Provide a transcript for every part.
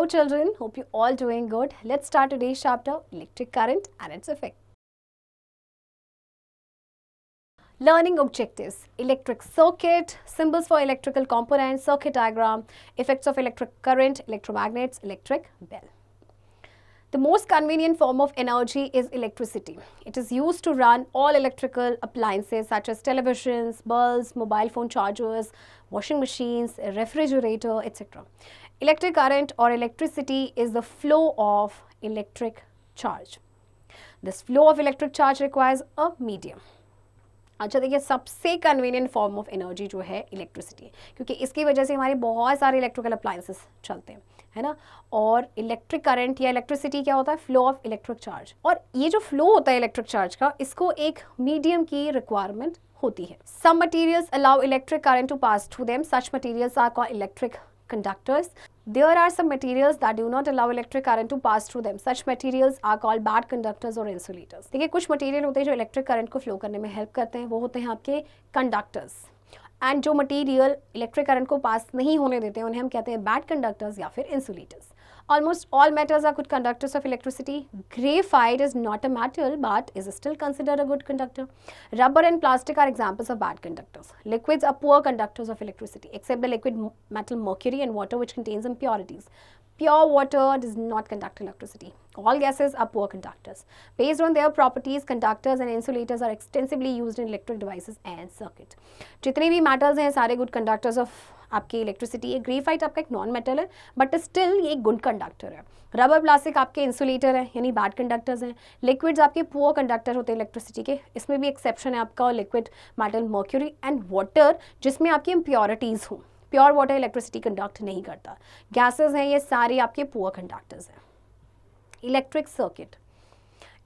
children, hope you all doing good. Let's start today's chapter, electric current and its effect. Learning objectives, electric circuit, symbols for electrical components, circuit diagram, effects of electric current, electromagnets, electric bell. The most convenient form of energy is electricity. It is used to run all electrical appliances such as televisions, bulbs, mobile phone chargers, washing machines, a refrigerator, etc. Electric current or electricity is the flow of electric charge. This flow of electric charge requires a medium. अच्छा देखिए, सबसे convenient form of energy जो है electricity, क्योंकि इसकी वजह से हमारे बहुत सारे इलेक्ट्रिकल अप्लायंसेस चलते हैं, है ना। और इलेक्ट्रिक करंट या इलेक्ट्रिसिटी क्या होता है? Flow of electric charge. और ये जो फ्लो होता है इलेक्ट्रिक चार्ज का, इसको एक मीडियम की रिक्वायरमेंट होती है। Some materials allow electric current to pass through them, such materials are called electric conductors. There are some materials that do not allow electric current to pass through them. Such materials are called bad conductors or insulators. देखिए, कुछ material होते हैं जो electric current को flow करने में help करते हैं, वो होते हैं आपके कंडक्टर्स। एंड जो मटेरियल इलेक्ट्रिक करंट को पास नहीं होने देते हैं उन्हें हम कहते हैं बैड कंडक्टर्स या फिर insulators. Almost all metals are good conductors of electricity. Graphite is not a metal but is still considered a good conductor. Rubber and plastic are examples of bad conductors. Liquids are poor conductors of electricity, except the liquid metal mercury and water, which contains impurities. Pure water does not conduct electricity. All gases are poor conductors. Based on their properties, conductors and insulators are extensively used in electric devices and circuit. जितने भी metals हैं सारे good conductors of आपकी electricity है। Graphite आपका एक non metal है but still ये एक गुड कंडक्टर है। रबर प्लास्टिक आपके इंसुलेटर है यानी बैड कंडक्टर्स हैं। लिक्विड्स आपके पुअर कंडक्टर होते हैं इलेक्ट्रिसिटी के, इसमें भी एक्सेप्शन है आपका liquid metal mercury and water जिसमें आपकी इम्प्योरिटीज़ हों। प्योर वाटर इलेक्ट्रिसिटी कंडक्ट नहीं करता। गैसेज हैं ये सारे आपके पुअर कंडक्टर्स हैं। Electric circuit,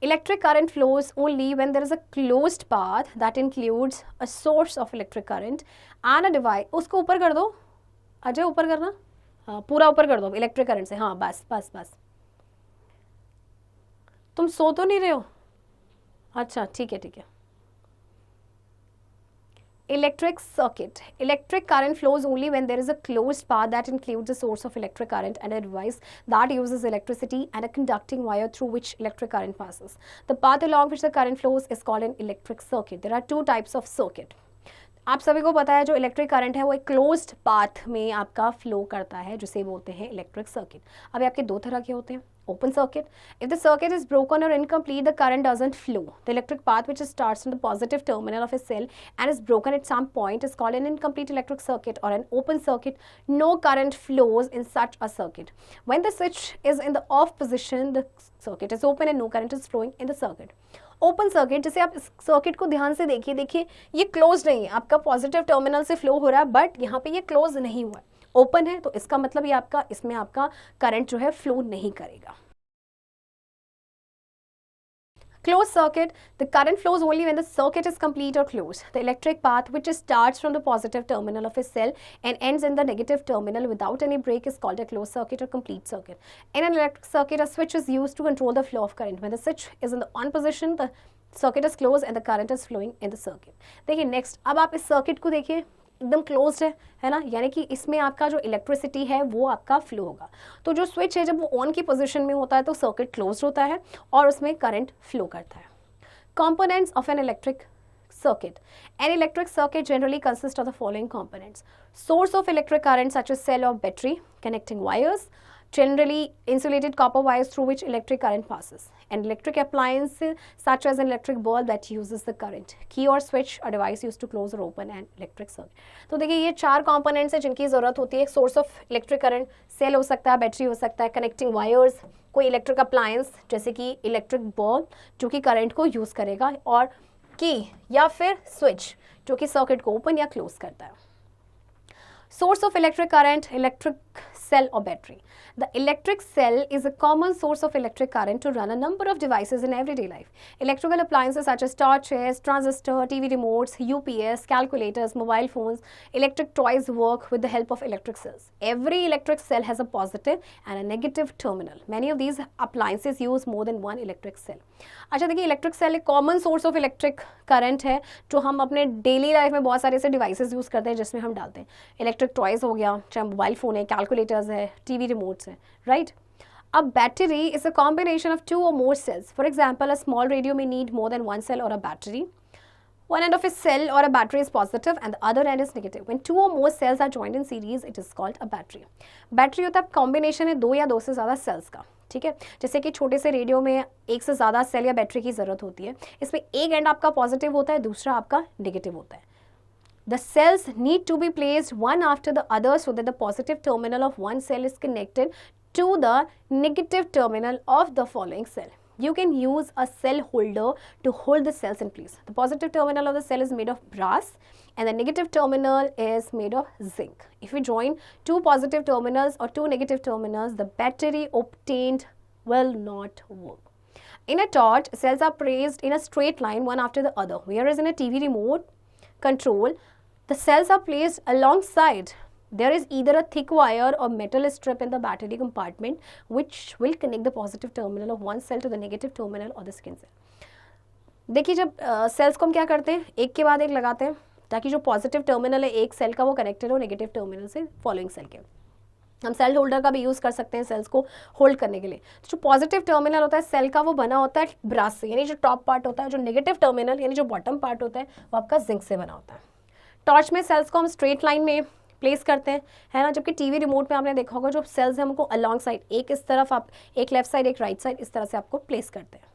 electric current flows only when there is a closed path that includes a source of electric current and a device. उसको ऊपर कर दो अजय, ऊपर करना, हाँ पूरा ऊपर कर दो इलेक्ट्रिक करंट से, हाँ बस बस बस। तुम सो तो नहीं रहे हो? अच्छा ठीक है ठीक है। Electric circuit. Electric current flows only when there is a closed path that includes a source of electric current and a device that uses electricity and a conducting wire through which electric current passes. The path along which the current flows is called an electric circuit. There are two types of circuit. आप सभी को पता है जो electric current है वो एक closed path में आपका फ्लो करता है जिसे बोलते हैं इलेक्ट्रिक सर्किट। अब आपके दो तरह के होते हैं। Open circuit. If the circuit is broken or incomplete, the current doesn't flow. The electric path which starts from the positive terminal of a cell and is broken at some point is called an incomplete electric circuit or an open circuit. No current flows in such a circuit. When the switch is in the off position, the circuit is open and no current is flowing in the circuit. Open circuit, जैसे आप इस circuit को ध्यान से देखिए ये close नहीं है, आपका पॉजिटिव टर्मिनल से फ्लो हो रहा है बट यहाँ पे ये क्लोज नहीं हुआ है, ओपन है, तो इसका मतलब ये आपका इसमें आपका करंट जो है फ्लो नहीं करेगा। Closed circuit, the current flows only when the circuit is complete or closed. The electric path which starts from the positive terminal of a cell and ends in the negative terminal without any break is called a closed circuit or complete circuit. In an electric circuit, a switch is used to control the flow of current. When the switch is in the on position, the circuit is closed and the current is flowing in the circuit. देखिए next, अब आप इस circuit को देखिए एकदम closed है ना, यानी कि इसमें आपका जो इलेक्ट्रिसिटी है वो आपका फ्लो होगा। तो जो स्विच है जब वो ऑन की पोजीशन में होता है तो सर्किट क्लोज्ड होता है और उसमें करंट फ्लो करता है। Components of an electric circuit. An electric circuit generally consists of the following components: source of electric current such as cell or battery, connecting wires, generally insulated copper wires through which electric current passes, and electric appliances such as an electric bulb that uses the current, key or switch, a device used to close or open an electric circuit. तो देखिए ये चार components हैं जिनकी ज़रूरत होती है। Source of electric current cell हो सकता है, बैटरी हो सकता है, कनेक्टिंग वायर्स, कोई इलेक्ट्रिक अप्लायंस जैसे कि इलेक्ट्रिक बल्ब जो कि करंट को यूज़ करेगा, और की या फिर स्विच जो कि सर्किट को ओपन या क्लोज करता है। Source of electric current, electric cell or battery. The electric cell is a common source of electric current to run a number of devices in everyday life. Electrical appliances such as torches, transistor, TV remotes, UPS, calculators, mobile phones, electric toys work with the help of electric cells. Every electric cell has a positive and a negative terminal. Many of these appliances use more than one electric cell. अच्छा देखिए, electric cell एक common source of electric current है जो हम अपने daily life में बहुत सारे ऐसे डिवाइसेस यूज़ करते हैं जिसमें हम डालते हैं। इलेक्ट्रिक टॉयज़ हो गया, चाहे मोबाइल फ़ोन है, कैलकुलेटर्स है, टीवी रिमोट्स है, right. A battery is a combination of two or more cells. For example, a small radio may need more than one cell or a battery. One end of a cell or a battery is positive and the other end is negative. When two or more cells are joined in series, it is called a battery. Battery होता है combination है दो या दो से ज़्यादा sales का, ठीक है. जैसे कि छोटे से रेडियो में एक से ज़्यादा सेल या बैटरी की ज़रूरत होती है. इसमें एक एंड आपका पॉजिटिव होता है, दूसरा आपका नेगेटिव होता है. The cells need to be placed one after the other so that the positive terminal of one cell is connected to the negative terminal of the following cell. You can use a cell holder to hold the cells in place. The positive terminal of the cell is made of brass and the negative terminal is made of zinc. If we join two positive terminals or two negative terminals, the battery obtained will not work. In a torch, cells are placed in a straight line one after the other, whereas in a TV remote control, the cells are placed alongside. There is either a thick wire or metal strip in the battery compartment which will connect the positive terminal of one cell to the negative terminal or the second cell. देखिए जब sales को हम क्या करते हैं, एक के बाद एक लगाते हैं ताकि जो पॉजिटिव टर्मिनल है एक सेल का वो कनेक्टेड हो नेगेटिव टर्मिनल से फॉलोइंग सेल के. हम सेल होल्डर का भी यूज़ कर सकते हैं सेल्स को होल्ड करने के लिए. तो जो पॉजिटिव टर्मिनल होता है सेल का वो बना होता है ब्रास से, यानी जो टॉप पार्ट होता है. जो नेगेटिव टर्मिनल यानी जो बॉटम पार्ट होता है वो आपका जिंक से बना होता है. टॉर्च में सेल्स को हम स्ट्रेट लाइन में प्लेस करते हैं, है ना. जबकि टीवी रिमोट में आपने देखा होगा जो सेल्स हैं हमको अलॉन्ग साइड, एक इस तरफ आप, एक लेफ्ट साइड एक राइट साइड, इस तरह से आपको प्लेस करते हैं.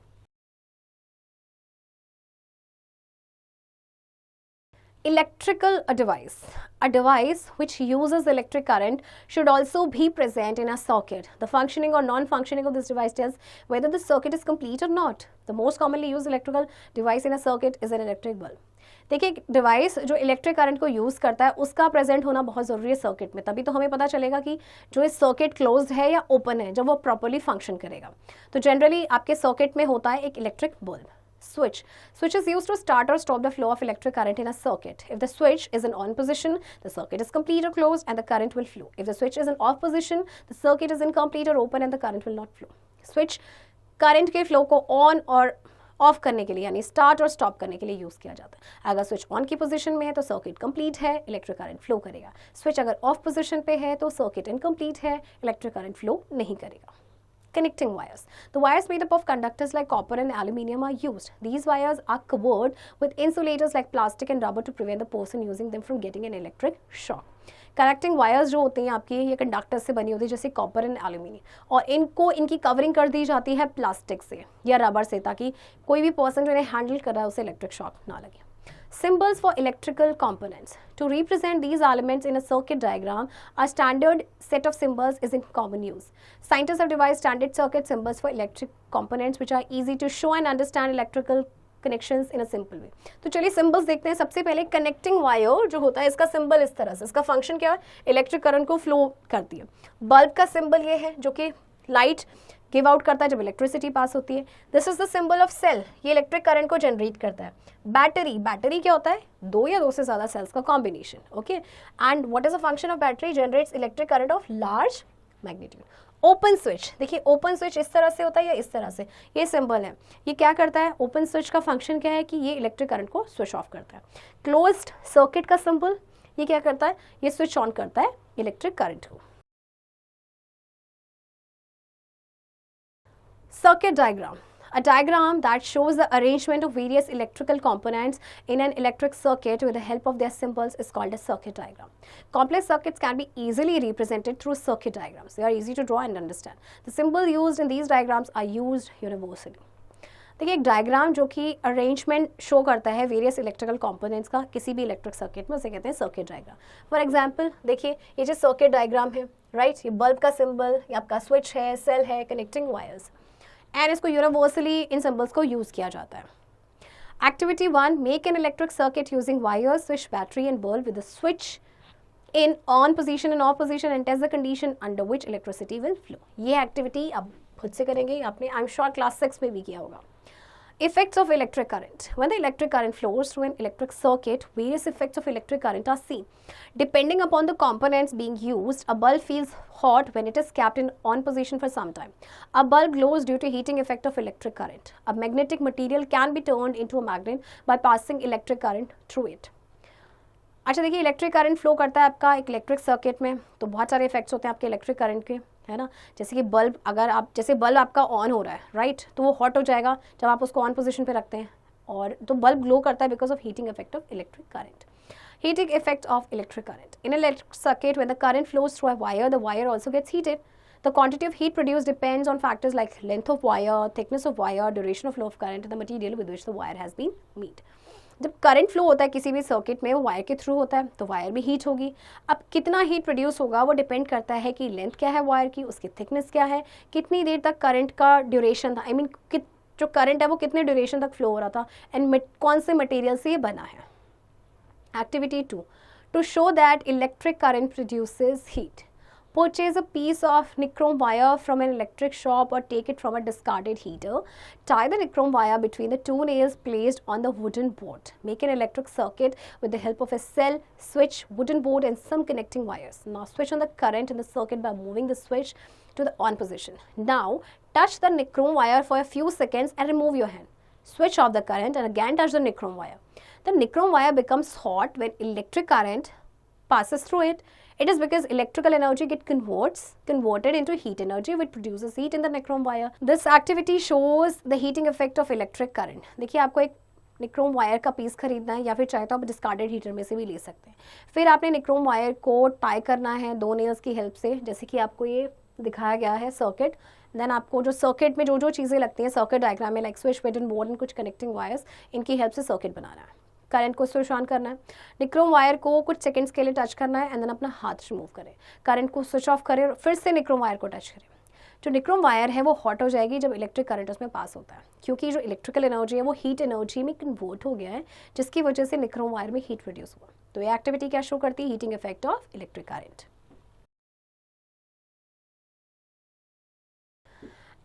Electrical device. A device which uses electric current should also be present in a circuit. The functioning or non-functioning of this device tells whether the circuit is complete or not. The most commonly used electrical device in a circuit is an electric bulb. देखिए device जो electric current को use करता है उसका present होना बहुत ज़रूरी है सर्किट में, तभी तो हमें पता चलेगा कि जो इस सर्किट क्लोज्ड है या ओपन है, जब वो प्रॉपर्ली फंक्शन करेगा. तो जनरली आपके सर्किट में होता है एक electric bulb. Switch. Switch is used to start or stop the flow of electric current in a circuit. If the switch is in on position, the circuit is complete or closed and the current will flow. If the switch is in off position, the circuit is incomplete or open and the current will not flow. Switch current के flow को on और of करने के लिए यानी start और stop करने के लिए यूज़ किया जाता है. अगर स्विच ऑन की पोजीशन में है तो सर्किट कंप्लीट है, इलेक्ट्रिक करंट फ्लो करेगा. स्विच अगर ऑफ पोजीशन पे है तो सर्किट इनकम्प्लीट है, इलेक्ट्रिक करंट फ्लो नहीं करेगा. Connecting wires. The wires made up of conductors like copper and aluminium are used. These wires are covered with insulators like plastic and rubber to prevent the person using them from getting an electric shock. Connecting wires जो होती हैं आपकी ये conductor से बनी होती है जैसे कॉपर एंड एल्यूमिनियम, और इनको इनकी कवरिंग कर दी जाती है प्लास्टिक से या रबर से ताकि कोई भी पर्सन जो इन्हें हैंडल कर रहा है उसे इलेक्ट्रिक शॉक ना लगे. Symbols for electrical components. To represent these elements in a circuit diagram, a standard set of symbols is in common use. Scientists have devised standard circuit symbols for electric components which are easy to show and understand electrical connections in a simple way. तो चलिए symbols देखते हैं. सबसे पहले connecting wire जो होता है इसका सिंबल इस तरह से, इसका फंक्शन क्या है, इलेक्ट्रिक करंट को फ्लो करती है. बल्ब का सिंबल ये है जो कि लाइट गिव आउट करता है जब इलेक्ट्रिसिटी पास होती है. This is the symbol of cell, ये इलेक्ट्रिक करंट को जनरेट करता है. बैटरी, बैटरी क्या होता है, दो या दो से ज़्यादा सेल्स का combination. Okay, and what is the function of battery, generates electric current of large magnitude. Open switch, देखिए ओपन स्विच इस तरह से होता है या इस तरह से, ये सिंबल है. ये क्या करता है, ओपन स्विच का फंक्शन क्या है कि ये इलेक्ट्रिक करंट को स्विच ऑफ करता है. क्लोज्ड सर्किट का सिंबल, ये क्या करता है, ये स्विच ऑन करता है इलेक्ट्रिक करंट को. Circuit diagram. A diagram that shows the arrangement of various electrical components in an electric circuit with the help of their symbols is called a circuit diagram. Complex circuits can be easily represented through circuit diagrams. They are easy to draw and understand. The symbols used in these diagrams are used universally. देखिए एक diagram जो कि arrangement show करता है various electrical components का किसी भी electric circuit में, उसे कहते हैं सर्किट डायग्राम. फॉर एग्जांपल देखिए ये जो सर्किट डायग्राम है, राइट, ये बल्ब का सिंबल, ये आपका स्विच है, सेल है, कनेक्टिंग वायर्स, एंड इसको यूनिवर्सली इन सिंबल्स को यूज़ किया जाता है. Activity 1, make an electric circuit using wires, switch, battery and bulb with the switch in on position and off position and test the condition under which electricity will flow. ये activity आप खुद से करेंगे, आपने I am sure class 6 में भी किया होगा. Effects of electric current. When the electric current flows through an electric circuit, various effects of electric current are seen. Depending upon the components being used, a bulb feels hot when it is kept in on position for some time. A bulb glows due to heating effect of electric current. A magnetic material can be turned into a magnet by passing electric current through it. अच्छा देखिए, electric current flow करता है आपका एक electric circuit में, तो बहुत सारे इफेक्ट्स होते हैं आपके इलेक्ट्रिक करंट के, है ना। जैसे कि बल्ब, अगर आप जैसे बल्ब आपका ऑन हो रहा है, राइट, तो वो हॉट हो जाएगा जब आप उसको ऑन पोजीशन पे रखते हैं, और तो बल्ब ग्लो करता है because of heating effect of electric current. Heating effect of electric current. In an electric circuit, when the current flows through a wire, the wire also gets heated. The quantity of heat produced depends on factors like length of wire, thickness of wire, duration of flow of current, and the material with which the wire has been made. जब current flow होता है किसी भी circuit में, वो wire के through होता है, तो वायर भी हीट होगी. अब कितना हीट प्रोड्यूस होगा वो डिपेंड करता है कि लेंथ क्या है वायर की, उसकी थिकनेस क्या है, कितनी देर तक करंट का ड्यूरेशन था, आई मीन जो करंट है वो कितने ड्यूरेशन तक फ्लो हो रहा था, एंड कौन से मटेरियल से ये बना है. Activity 2. To show that electric current produces heat, purchase a piece of nichrome wire from an electric shop or take it from a discarded heater. Tie the nichrome wire between the two nails placed on the wooden board. Make an electric circuit with the help of a cell, switch, wooden board and some connecting wires. Now switch on the current in the circuit by moving the switch to the on position. Now touch the nichrome wire for a few seconds and remove your hand. Switch off the current and again touch the nichrome wire. The nichrome wire becomes hot when electric current passes through it. It is because electrical energy gets converted into heat energy, which produces heat in the nichrome wire. This activity shows the heating effect of electric current. देखिए, आपको एक nichrome wire का piece खरीदना है, या फिर चाहे तो आप डिस्कार्डेड हीटर में से भी ले सकते हैं. फिर आपने निक्रोम वायर को टाई करना है 2 नेल्स की हेल्प से, जैसे कि आपको ये दिखाया गया है सर्किट. देन आपको जो सर्किट में जो चीज़ें लगती हैं सर्किट डायग्राम में, like switch, button, board and कुछ कनेक्टिंग वायर्स, इनकी हेल्प से सर्किट बनाना है. करंट को स्विच ऑन करना है, निक्रोम वायर को कुछ सेकंड्स के लिए टच करना है, एंड देन अपना हाथ रिमूव करें, करंट को स्विच ऑफ करें, फिर से निक्रोम वायर को टच करें. जो निक्रोम वायर है वो हॉट हो जाएगी जब इलेक्ट्रिक करंट उसमें पास होता है, क्योंकि जो इलेक्ट्रिकल एनर्जी है वो हीट एनर्जी में कन्वर्ट हो गया है, जिसकी वजह से निक्रोम वायर में हीट प्रोड्यूस हुआ. तो ये एक्टिविटी क्या शो करती है? Heating effect of electric current.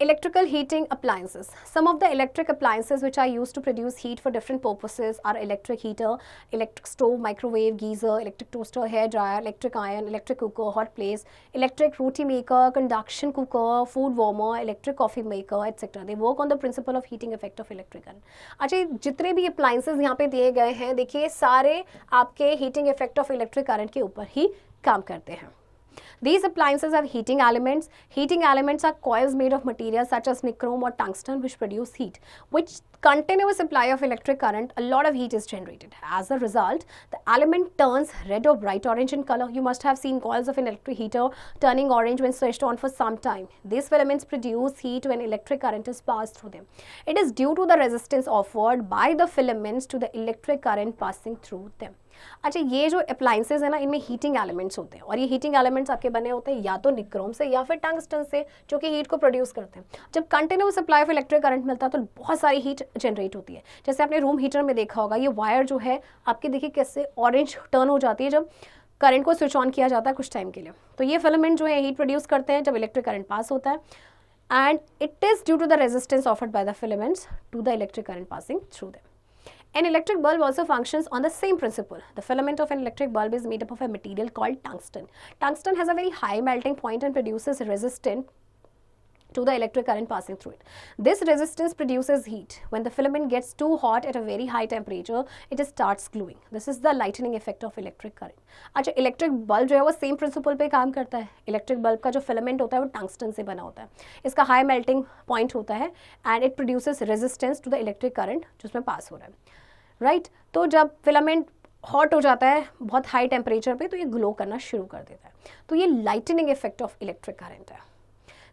Electrical heating appliances. Some of the electric appliances which are used to produce heat for different purposes are electric heater, electric stove, microwave, geyser, electric toaster, hair dryer, electric iron, electric cooker, hot place, electric roti maker, conduction cooker, food warmer, electric coffee maker, etc. They work on the principle of heating effect of electric current. अच्छा, जितने भी appliances यहाँ पे दिए गए हैं, देखिए सारे आपके heating effect of electric current के ऊपर ही काम करते हैं. These appliances have heating elements. Heating elements are coils made of materials such as nichrome or tungsten which produce heat. With continuous supply of electric current, a lot of heat is generated. As a result, the element turns red or bright orange in color. You must have seen coils of an electric heater turning orange when switched on for some time. These filaments produce heat when electric current is passed through them. It is due to the resistance offered by the filaments to the electric current passing through them. अच्छा, ये जो appliances है ना, इनमें heating elements होते हैं, और ये हीटिंग एलिमेंट्स आपके बने होते हैं या तो निक्रोम से या फिर टंगस्टन से, जो कि हीट को प्रोड्यूस करते हैं. जब continuous supply of electric current मिलता है तो बहुत सारी हीट जनरेट होती है. जैसे आपने रूम हीटर में देखा होगा, ये वायर जो है आपकी, देखिए कैसे ऑरेंज टर्न हो जाती है जब करंट को स्विच ऑन किया जाता है कुछ टाइम के लिए. तो ये फिलामेंट जो है हीट प्रोड्यूस करते हैं जब इलेक्ट्रिक करंट पास होता है, and it is due to the resistance offered by the filaments to the electric current passing through them. An electric bulb also functions on the same principle. The filament of an electric bulb is made up of a material called tungsten. Tungsten has a very high melting point and produces resistance to the electric current passing through it. This resistance produces heat. When the filament gets too hot at a very high temperature, it starts glowing. This is the lightning effect of electric current. अच्छा, electric bulb जो है वो same principle पे काम करता है. Electric bulb का जो फिलामेंट होता है वो टंगस्टन से बना होता है. इसका हाई मेल्टिंग पॉइंट होता है and it produces resistance to the electric current जिसमें पास हो रहा है, राइट. तो जब फिलामेंट हॉट हो जाता है बहुत हाई टेम्परेचर पे, तो ये ग्लो करना शुरू कर देता है. तो ये lightning effect of electric current है.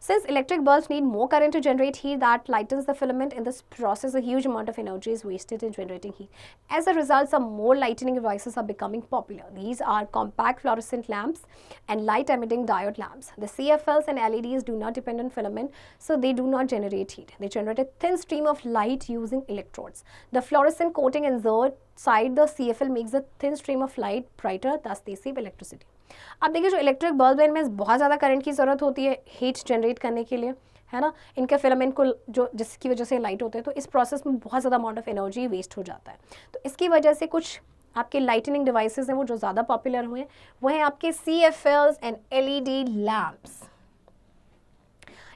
Since electric bulbs need more current to generate heat that lightens the filament, in this process a huge amount of energy is wasted in generating heat. As a result, some more lightning devices are becoming popular. These are compact fluorescent lamps and light emitting diode lamps. The CFLs and LEDs do not depend on filament, so they do not generate heat. They generate a thin stream of light using electrodes. The fluorescent coating inside the CFL makes the thin stream of light brighter, thus they save electricity. अब देखिए, जो electric bulb है इनमें बहुत ज़्यादा current की ज़रूरत होती है हीट जनरेट करने के लिए, है ना. इनके फिलामेंट को जो जिसकी वजह से लाइट होते हैं, तो इस प्रोसेस में बहुत ज़्यादा अमाउंट ऑफ एनर्जी वेस्ट हो जाता है. तो इसकी वजह से कुछ आपके लाइटनिंग डिवाइसेस हैं वो जो ज़्यादा पॉपुलर हुए हैं, वो हैं आपके CFLs एंड LED लैम्प्स.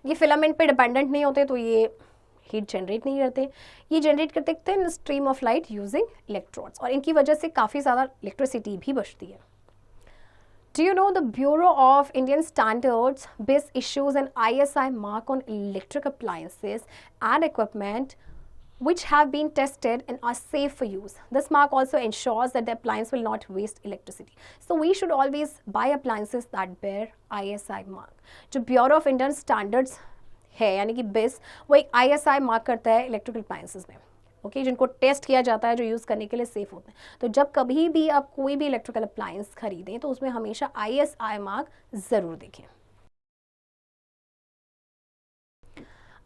ये फिलामेंट पे डिपेंडेंट नहीं होते, तो ये हीट जनरेट नहीं करते, ये जनरेट करते हैं stream of light using electrons, और इनकी वजह से काफ़ी ज़्यादा इलेक्ट्रिसिटी भी बचती है. Do you know the Bureau of Indian Standards BIS issues an ISI mark on electric appliances and equipment which have been tested and are safe for use. This mark also ensures that the appliance will not waste electricity. So we should always buy appliances that bear ISI mark. जो Bureau of Indian Standards है यानी कि BIS, वो एक ISI mark करता है electrical appliances में, okay, जिनको टेस्ट किया जाता है, जो यूज़ करने के लिए सेफ होते हैं. तो जब कभी भी आप कोई भी इलेक्ट्रिकल अप्लायंस खरीदें तो उसमें हमेशा ISI मार्क ज़रूर देखें.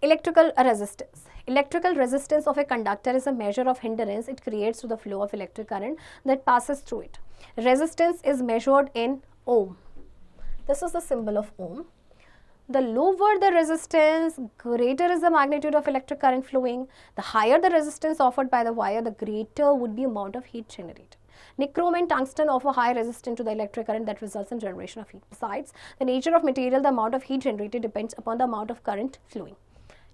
Electrical resistance. Electrical resistance of a conductor is a measure of hindrance it creates to the flow of electric current that passes through it. Resistance is measured in ohm. This is the symbol of ohm. The lower the resistance, greater is the magnitude of electric current flowing. The higher the resistance offered by the wire, the greater would be amount of heat generated. Nichrome and tungsten offer high resistance to the electric current that results in generation of heat. Besides, the nature of material, the amount of heat generated depends upon the amount of current flowing,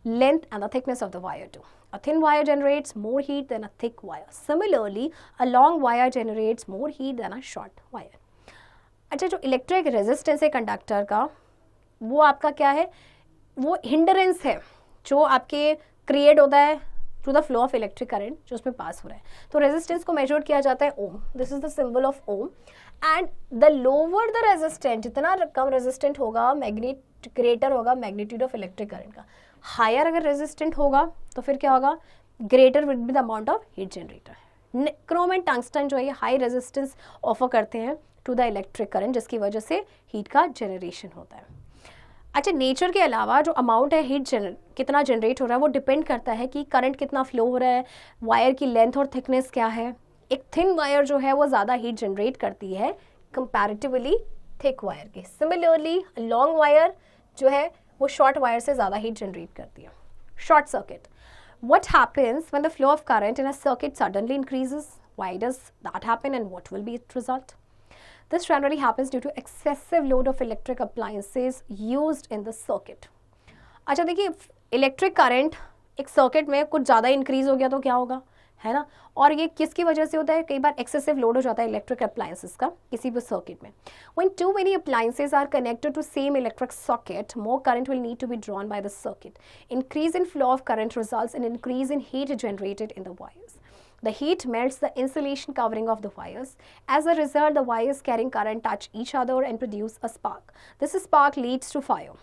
length and the thickness of the wire too. A thin wire generates more heat than a thick wire. Similarly, a long wire generates more heat than a short wire. अच्छा, जो electric resistance है conductor का, वो आपका क्या है, वो hindrance है जो आपके क्रिएट होता है through the flow of electric current जो उसमें पास हो रहा है. तो रेजिस्टेंस को मेजर किया जाता है ohm. This is the symbol of ohm. And the lower the resistant, जितना कम रेजिस्टेंट होगा, ग्रेटर होगा मैग्नीट्यूड ऑफ इलेक्ट्रिक करंट का. हायर अगर रेजिस्टेंट होगा तो फिर क्या होगा, greater will be the amount of heat generator. Nichrome and tungsten जो है ये हाई रेजिस्टेंस ऑफर करते हैं टू द इलेक्ट्रिक करंट, जिसकी वजह से हीट का जनरेशन होता है. अच्छा, नेचर के अलावा जो अमाउंट है हीट कितना जनरेट हो रहा है वो डिपेंड करता है कि करंट कितना फ्लो हो रहा है, वायर की लेंथ और थिकनेस क्या है. एक थिन वायर जो है वो ज़्यादा हीट जनरेट करती है कंपैरेटिवली थिक वायर के. सिमिलरली लॉन्ग वायर जो है वो शॉर्ट वायर से ज़्यादा हीट जनरेट करती है. Short circuit. What happens when the flow of current in a circuit suddenly increases? Why does that happen and what will be its result? This generally happens due to excessive load of electric appliances used in the circuit. अच्छा देखिए, electric current एक circuit में कुछ ज़्यादा increase हो गया तो क्या होगा, है ना. और ये किसकी वजह से होता है, कई बार एक्सेसिव लोड हो जाता है इलेक्ट्रिक अप्लायंसेस का किसी भी सर्किट में. When too many appliances are connected to same electric socket, more current will need to be drawn by the circuit. Increase in flow of current results in increase in heat generated in the wires. The heat melts the insulation covering of the wires. As a result, the wires carrying current touch each other and produce a spark. This spark leads to fire.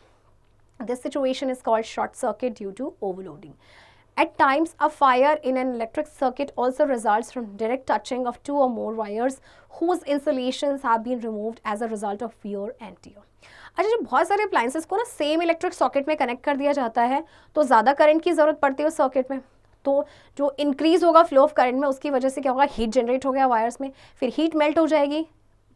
This situation is called short circuit due to overloading. At times, a fire in an electric circuit also results from direct touching of two or more wires whose insulations have been removed as a result of wear and tear. अच्छा, जब बहुत सारे appliances को ना same electric socket में connect कर दिया जाता है तो ज़्यादा करंट की ज़रूरत पड़ती है उस सॉकेट में. तो जो इंक्रीज होगा फ्लो ऑफ करंट में, उसकी वजह से क्या होगा, हीट जनरेट हो गया वायर्स में, फिर हीट मेल्ट हो जाएगी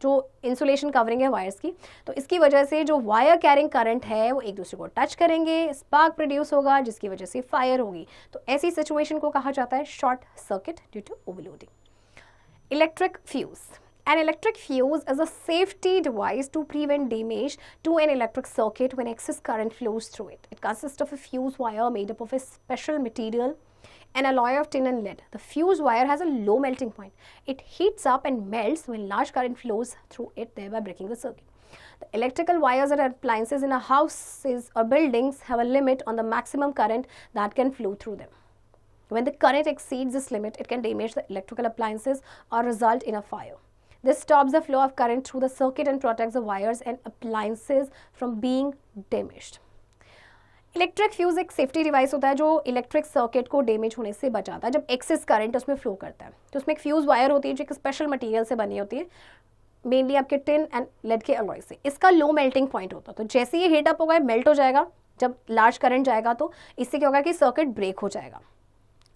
जो इंसुलेशन कवरिंग है वायर्स की. तो इसकी वजह से जो वायर कैरिंग करंट है वो एक दूसरे को टच करेंगे, स्पार्क प्रोड्यूस होगा जिसकी वजह से फायर होगी. तो ऐसी सिचुएशन को कहा जाता है short circuit due to overloading. Electric fuse. An electric fuse is a safety device to prevent damage to an electric circuit when excess current flows through it. It consists of a fuse wire made up of a special material, an alloy of tin and lead. The fuse wire has a low melting point. It heats up and melts when large current flows through it, thereby breaking the circuit. The electrical wires and appliances in a houses or buildings have a limit on the maximum current that can flow through them. When the current exceeds this limit, it can damage the electrical appliances or result in a fire. This stops the flow of current through the circuit and protects the wires and appliances from being damaged. Electric fuse एक safety device होता है जो electric circuit को damage होने से बचाता है जब एक्सेस करंट उसमें फ्लो करता है. तो उसमें एक फ्यूज वायर होती है जो एक स्पेशल मटेरियल से बनी होती है, मेनली आपके टिन एंड लेड के अलॉय से. इसका लो मेल्टिंग पॉइंट होता है, तो जैसे ये हीट अप होगा मेल्ट हो जाएगा. जब लार्ज करंट जाएगा तो इससे क्या होगा कि सर्किट ब्रेक हो जाएगा.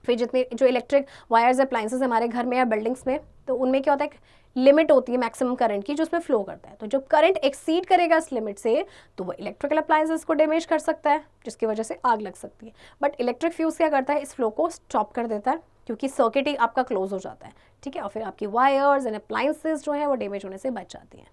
फिर जितने जो इलेक्ट्रिक वायर्स अप्लायंसेस हमारे घर में या बिल्डिंग्स में, तो उनमें क्या होता है, लिमिट होती है मैक्सिमम करंट की जो उसमें फ्लो करता है. तो जब करंट एक्सीड करेगा इस लिमिट से तो वो इलेक्ट्रिकल अप्लायंसेस को डैमेज कर सकता है जिसकी वजह से आग लग सकती है. बट इलेक्ट्रिक फ्यूज क्या करता है, इस फ्लो को स्टॉप कर देता है क्योंकि सर्किट ही आपका क्लोज हो जाता है. ठीक है, और फिर आपकी वायर्स एंड अप्लायंसेस जो है वो डैमेज होने से बच जाती हैं.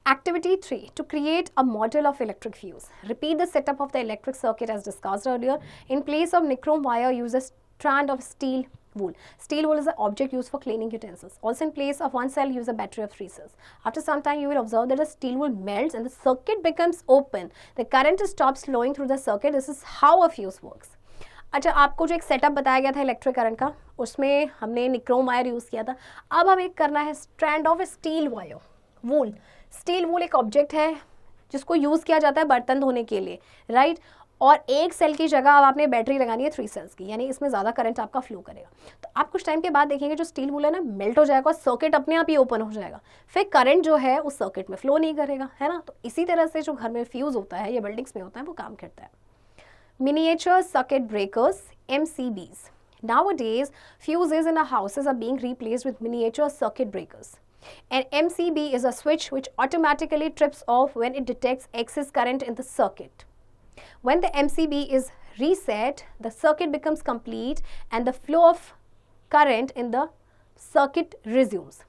Activity 3. To create a model of electric fuse. Repeat the setup of the electric circuit as discussed earlier. In place of nichrome wire, use a strand of steel wool. Steel wool is an object used for cleaning utensils. Also in place of one cell, use a battery of 3 cells. After some time, you will observe that the steel wool melts and the circuit becomes open. The current stops flowing through the circuit. This is how a fuse works. अच्छा, आपको जो एक setup बताया गया था electric current का, उसमें हमने निक्रोम वायर यूज़ किया था. अब हमें करना है strand of steel wire wool. Steel wool एक ऑब्जेक्ट है जिसको यूज़ किया जाता है बर्तन धोने के लिए, राइट. और एक सेल की जगह अब आपने बैटरी लगानी है 3 सेल्स की, यानी इसमें ज़्यादा करंट आपका फ्लो करेगा. तो आप कुछ टाइम के बाद देखेंगे जो स्टील वूल है ना, मेल्ट हो जाएगा और सर्किट अपने आप ही ओपन हो जाएगा. फिर करंट जो है उस सर्किट में फ्लो नहीं करेगा, है ना. तो इसी तरह से जो घर में फ्यूज़ होता है या बिल्डिंग्स में होता है वो काम करता है. Miniature circuit breakers, MCBs. Nowadays, fuses in our houses are being replaced with miniature circuit breakers. An MCB is a switch which automatically trips off when it detects excess current in the circuit. When the MCB is reset, the circuit becomes complete and the flow of current in the circuit resumes.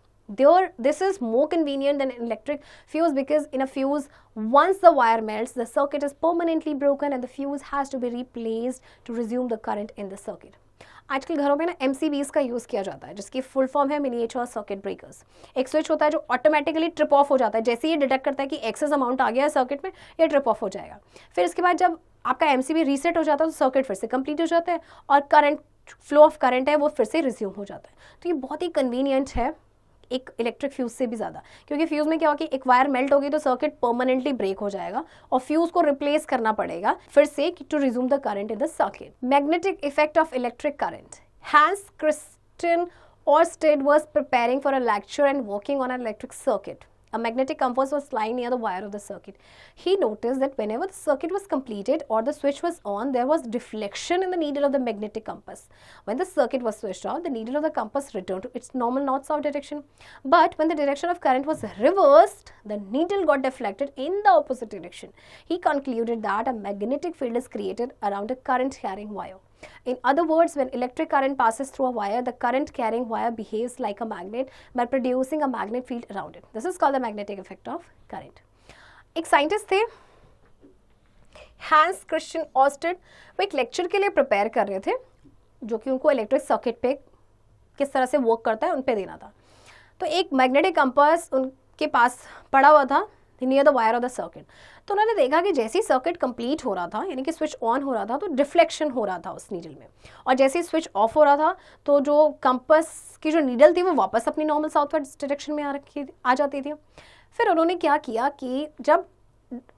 This is more convenient than an electric fuse because in a fuse, once the wire melts, the circuit is permanently broken and the fuse has to be replaced to resume the current in the circuit. आजकल घरों में ना MCBs का use किया जाता है, जिसकी full form है मिनिएचर सर्किट ब्रेकर्स. एक स्विच होता है जो ऑटोमेटिकली ट्रिप ऑफ हो जाता है. जैसे ही ये डिटेक्ट करता है कि एक्सेस अमाउंट आ गया है सर्किट में, ये ट्रिप ऑफ हो जाएगा. फिर इसके बाद जब आपका MCB रीसेट हो जाता है तो सर्किट फिर से कंप्लीट हो जाता है और करंट फ्लो ऑफ करंट है वो फिर से रिज्यूम हो जाता है. तो ये बहुत ही कन्वीनियंट है एक इलेक्ट्रिक फ्यूज से भी ज़्यादा, क्योंकि फ्यूज में क्या होगा कि एक वायर मेल्ट होगी तो सर्किट परमानेंटली ब्रेक हो जाएगा और फ्यूज को रिप्लेस करना पड़ेगा फिर से to resume the current in the circuit. Magnetic effect of electric current. Hans Christian Ørsted was preparing for a lecture and working on an electric circuit. A magnetic compass was lying near the wire of the circuit. He noticed that whenever the circuit was completed or the switch was on, there was deflection in the needle of the magnetic compass. When the circuit was switched off, the needle of the compass returned to its normal north-south direction. But when the direction of current was reversed, the needle got deflected in the opposite direction. He concluded that a magnetic field is created around a current-carrying wire. In other words, when electric current passes through a wire, the current carrying wire behaves like a magnet by producing a magnet field around it. This is called the magnetic effect of current. एक scientist थे Hans Christian Oersted. वो एक lecture के लिए prepare कर रहे थे जो कि उनको इलेक्ट्रिक सर्किट पे किस तरह से वर्क करता है उन पे देना था. तो एक मैग्नेटिक कंपास उनके पास पड़ा हुआ था near the wire of the circuit. तो उन्होंने देखा कि जैसे ही सर्किट कंप्लीट हो रहा था, यानी कि स्विच ऑन हो रहा था, तो डिफ्लेक्शन हो रहा था उस नीडल में, और जैसे ही स्विच ऑफ हो रहा था तो जो कंपास की जो नीडल थी वो वापस अपनी नॉर्मल साउथवर्ड डायरेक्शन में आ जाती थी. फिर उन्होंने क्या किया कि जब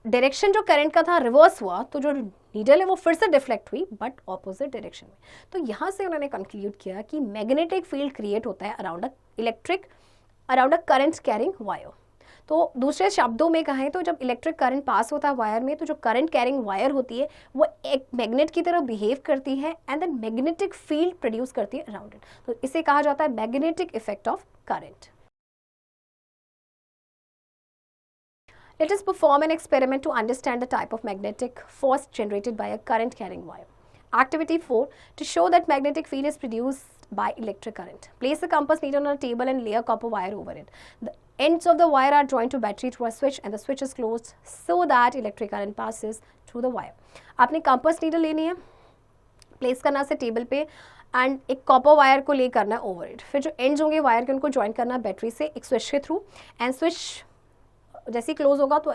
डायरेक्शन जो करंट का था रिवर्स हुआ तो जो नीडल है वो फिर से डिफ्लेक्ट हुई बट ऑपोजिट डायरेक्शन में. तो यहाँ से उन्होंने कंक्लूड किया कि मैग्नेटिक फील्ड क्रिएट होता है around a current carrying wire. तो दूसरे शब्दों में कहें तो जब इलेक्ट्रिक करंट पास होता है वायर में तो जो करंट कैरिंग वायर होती है वो एक मैग्नेट की तरह बिहेव करती है and then magnetic field produce करती है अराउंड इट. तो इसे कहा जाता है magnetic effect of current. Let us perform an experiment to understand the type of magnetic force generated by a current carrying wire. Activity 4. To show that magnetic field is produced by electric current. Place the compass needle on a table and lay a copper wire over it. The ends of the wire are joined to battery through a switch and the switch is closed so that electric current passes through the wire. आपने compass needle लेनी है, place करना है table पे and एक copper wire को ले करना है ओवर इट. फिर जो एंड्स होंगे वायर के उनको ज्वाइन करना है बैटरी से एक स्विच के थ्रू एंड स्विच जैसे ही क्लोज होगा तो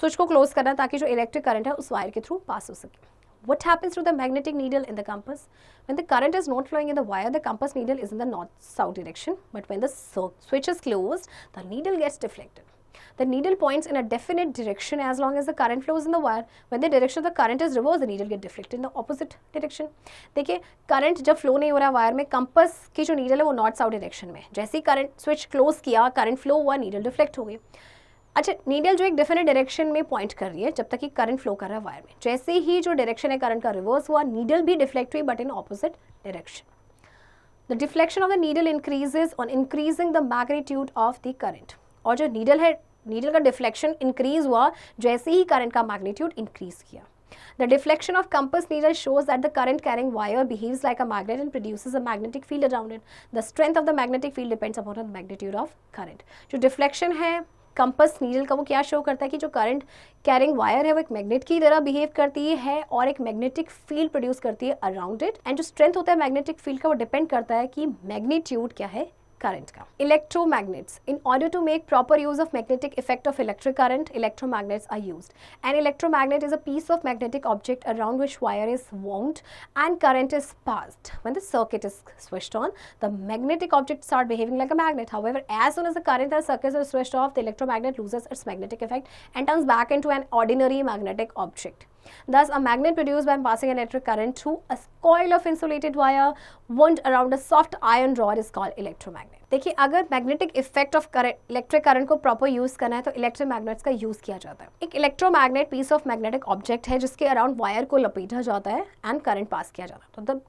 स्विच को क्लोज करना ताकि जो इलेक्ट्रिक करंट है उस वायर के थ्रू पास हो सके. What happens to the magnetic needle in the compass? When the current is not flowing in the wire, the compass needle is in the north-south direction. But when the switch is closed, the needle gets deflected. The needle points in a definite direction as long as the current flows in the wire. When the direction of the current is reversed, the needle gets deflected in the opposite direction. देखिए current जब flow नहीं हो रहा है wire में, compass की जो needle है वो नॉर्थ साउथ डायरेक्शन में. जैसे ही करंट स्विच क्लोज किया, करंट फ्लो हुआ, नीडल डिफ्लेक्ट हो गई. अच्छा, नीडल जो एक डेफिनेट डायरेक्शन में पॉइंट कर रही है जब तक कि करंट फ्लो कर रहा है वायर में. जैसे ही जो डायरेक्शन है करंट का रिवर्स हुआ, नीडल भी डिफ्लेक्ट हुई but in opposite direction. The deflection of the needle increases on increasing the magnitude of the current. और जो नीडल है, नीडल का डिफ्लेक्शन इंक्रीज हुआ जैसे ही करंट का मैग्नीट्यूड इंक्रीज किया. The deflection of compass needle shows that the current carrying wire behaves like a magnet and produces a magnetic field around it. The strength of the magnetic field depends upon the magnitude of current. जो deflection है compass needle का वो क्या show करता है कि जो current carrying wire है वो एक मैग्नेट की तरह बिहेव करती है और एक मैग्नेटिक फील्ड प्रोड्यूस करती है अराउंड इट, एंड जो स्ट्रेंथ होता है मैग्नेटिक फील्ड का वो डिपेंड करता है कि मैग्नीट्यूड क्या है करंट का. Electromagnets. In order to make proper use of magnetic effect of electric current, electromagnets are used. An electromagnet is a piece of magnetic object around which wire is wound and current is passed. When the circuit is switched on, the magnetic object starts behaving like a magnet. However, as soon as the current and circuits are switched off, the electromagnet loses its magnetic effect and turns back into an ordinary magnetic object. Thus, a magnet produced by passing an electric current through a coil of insulated wire wound around a soft iron rod is called electromagnet. देखिए, अगर magnetic effect of electric current को proper use करना है तो electromagnets का use किया जाता है. एक electromagnet piece of magnetic object है जिसके अराउंड वायर को लपेटा जाता है एंड करंट पास किया जाता है. तो जब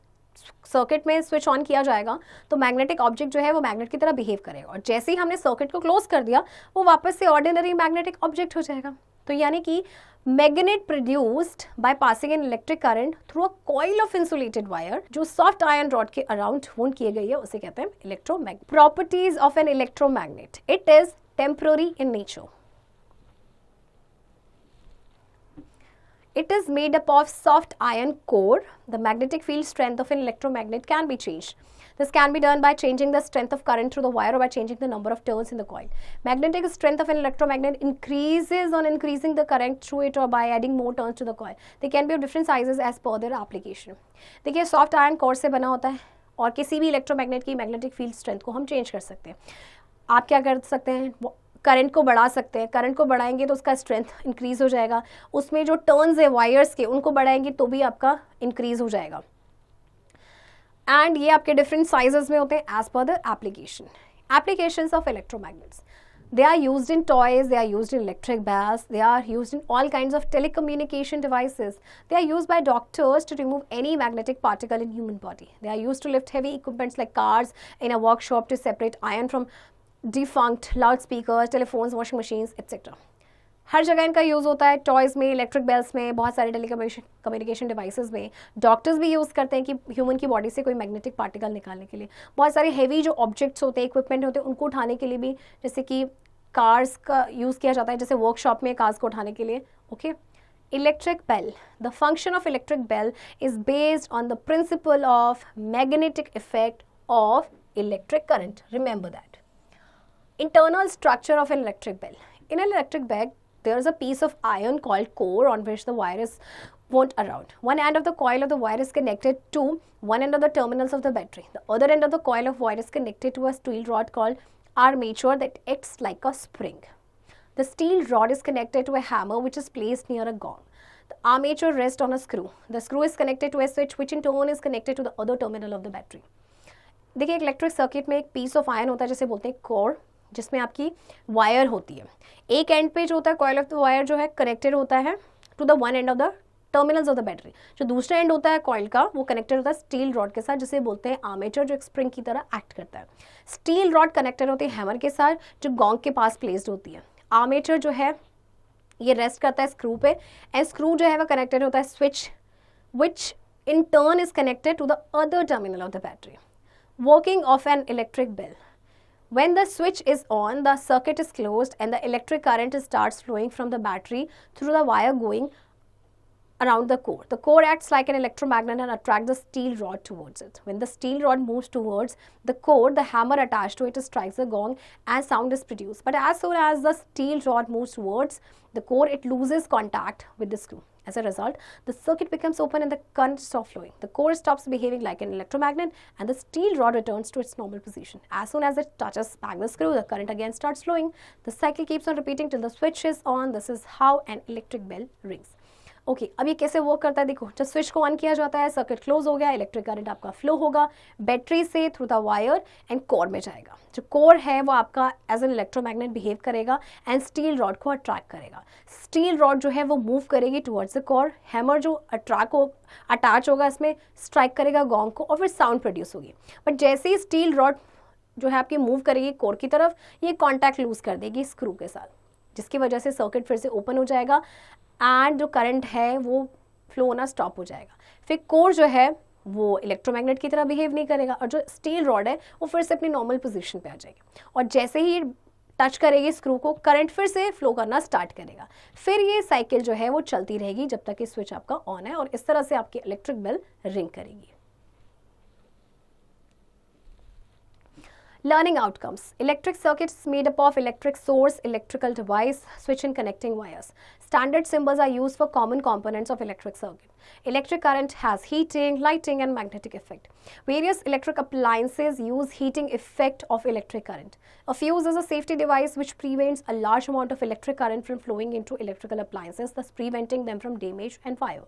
सर्किट में स्विच ऑन किया जाएगा तो मैग्नेटिक ऑब्जेक्ट जो है वो मैग्नेट की तरह बिहेव करेगा और जैसे ही हमने सर्किट को क्लोज कर दिया वो वापस से ऑर्डिनरी मैग्नेटिक ऑब्जेक्ट हो जाएगा. तो यानी कि magnet produced by passing an electric current through a coil of insulated wire जो सॉफ्ट आयरन रॉड के अराउंड वुंड किए गई है उसे कहते हैं electromagnet. Properties of an electromagnet. It is temporary in nature. It is made up of soft iron core. The magnetic field strength of an electromagnet can be changed. This can be done by changing the strength of current through the wire or by changing the number of turns in the coil. Magnetic strength of an electromagnet increases on increasing the current through it or by adding more turns to the coil. They can be of different sizes as per their application. देखिए, soft iron core से बना होता है और किसी भी electromagnet की magnetic field strength को हम चेंज कर सकते हैं. आप क्या कर सकते हैं, करंट को बढ़ा सकते हैं. करंट को बढ़ाएंगे तो उसका स्ट्रेंथ इंक्रीज हो जाएगा. उसमें जो टर्न्स है वायर्स के उनको बढ़ाएंगे तो भी आपका इंक्रीज हो जाएगा. एंड ये आपके डिफरेंट साइजेस में होते हैं एज पर the application. Applications of electromagnets. They are used in toys, they are used in electric bells, they are used in all kinds of telecommunication devices. They are used by doctors to remove any magnetic particle in human body. They are used to lift heavy equipments like cars in a workshop to separate iron from defunct, loudspeakers, telephones, washing machines, etc. हर जगह इनका use होता है. Toys में, electric bells में, बहुत सारे telecommunication devices में. Doctors भी यूज़ करते हैं कि ह्यूमन की बॉडी से कोई मैग्नेटिक पार्टिकल निकालने के लिए. बहुत सारे हेवी जो ऑब्जेक्ट्स होते हैं, इक्विपमेंट होते हैं, उनको उठाने के लिए भी, जैसे कि कार्स का यूज़ किया जाता है, जैसे वर्कशॉप में कार्स को उठाने के लिए. Okay. Electric bell. The function of electric bell is based on the principle of magnetic effect of electric current. Remember that. Internal structure of an electric bell. In an electric bell, there is a piece of iron called core on which the wire is wound around. One end of the coil of the wire is connected to one end of the terminals of the battery. The other end of the coil of wire is connected to a steel rod called armature that acts like a spring. The steel rod is connected to a hammer which is placed near a gong. The armature rests on a screw. The screw is connected to a switch which in turn is connected to the other terminal of the battery. देखिए, electric circuit में एक piece of iron होता है जिसे बोलते हैं core, जिसमें आपकी वायर होती है. एक एंड पे जो होता है कॉइल ऑफ द वायर जो है कनेक्टेड होता है to the one end of the terminals of the battery. जो दूसरा एंड होता है कॉइल का वो कनेक्टेड होता है स्टील रॉड के साथ जिसे बोलते हैं आर्मेचर, जो एक स्प्रिंग की तरह एक्ट करता है. स्टील रॉड कनेक्टेड होती है हैमर के साथ जो गॉन्ग के पास प्लेस्ड होती है. आर्मेचर जो है ये रेस्ट करता है स्क्रू पे एंड स्क्रू जो है वो कनेक्टेड होता है switch which in turn is connected to the other terminal of the battery. Working of an electric bell. When the switch is on, the circuit is closed and the electric current starts flowing from the battery through the wire going around the core. The core acts like an electromagnet and attracts the steel rod towards it. When the steel rod moves towards the core, the hammer attached to it strikes the gong and sound is produced. But as soon as the steel rod moves towards the core, it loses contact with the screw. As a result, the circuit becomes open and the current stops flowing. The core stops behaving like an electromagnet and the steel rod returns to its normal position. As soon as it touches back the screw, the current again starts flowing. The cycle keeps on repeating till the switch is on. This is how an electric bell rings. Okay, अब ये कैसे work करता है देखो. जब switch को on किया जाता है, सर्किट क्लोज हो गया, इलेक्ट्रिक करंट आपका फ्लो होगा बैटरी से through the wire and core में जाएगा. जो कोर है वो आपका एज एन इलेक्ट्रोमैग्नेट बिहेव करेगा एंड स्टील रॉड को अट्रैक्ट करेगा. स्टील रॉड जो है वो मूव करेगी टुवर्ड्स द कोर. हैमर जो अटैच होगा इसमें स्ट्राइक करेगा गॉन्ग को और फिर साउंड प्रोड्यूस होगी. बट जैसे ही स्टील रॉड जो है आपकी मूव करेगी कोर की तरफ, ये कॉन्टैक्ट लूज कर देगी स्क्रू के साथ, जिसकी वजह से सर्किट फिर से ओपन हो जाएगा एंड जो करंट है वो फ्लो होना स्टॉप हो जाएगा. फिर कोर जो है वो इलेक्ट्रोमैग्नेट की तरह बिहेव नहीं करेगा और जो स्टील रॉड है वो फिर से अपनी नॉर्मल पोजीशन पे आ जाएगी. और जैसे ही टच करेगी स्क्रू को, करंट फिर से फ्लो करना स्टार्ट करेगा। फिर ये साइकिल जो है वो चलती रहेगी जब तक कि स्विच आपका ऑन है, और इस तरह से आपकी इलेक्ट्रिक बेल रिंग करेगी। Learning outcomes. Electric circuit is made up of electric source, electrical device, switch and connecting wires. Standard symbols are used for common components of electric circuit. Electric current has heating, lighting and magnetic effect. Various electric appliances use heating effect of electric current. A fuse is a safety device which prevents a large amount of electric current from flowing into electrical appliances, thus preventing them from damage and fire.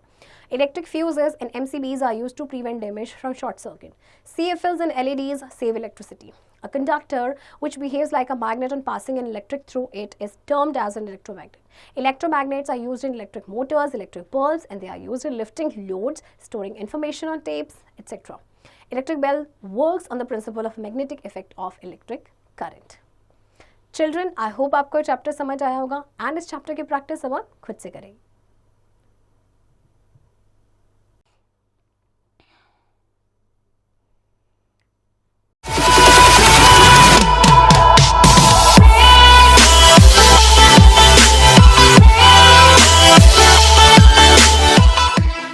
Electric fuses and MCBs are used to prevent damage from short circuit. CFLs and LEDs save electricity. A conductor which behaves like a magnet on passing an electric through it is termed as an electromagnet. Electromagnets are used in electric motors, electric bulbs, and they are used in lifting loads, storing information on tapes, etc. Electric bell works on the principle of magnetic effect of electric current. Children, I hope आपको chapter समझ आया होगा, and इस chapter की practice अब आप खुद से करेंगे।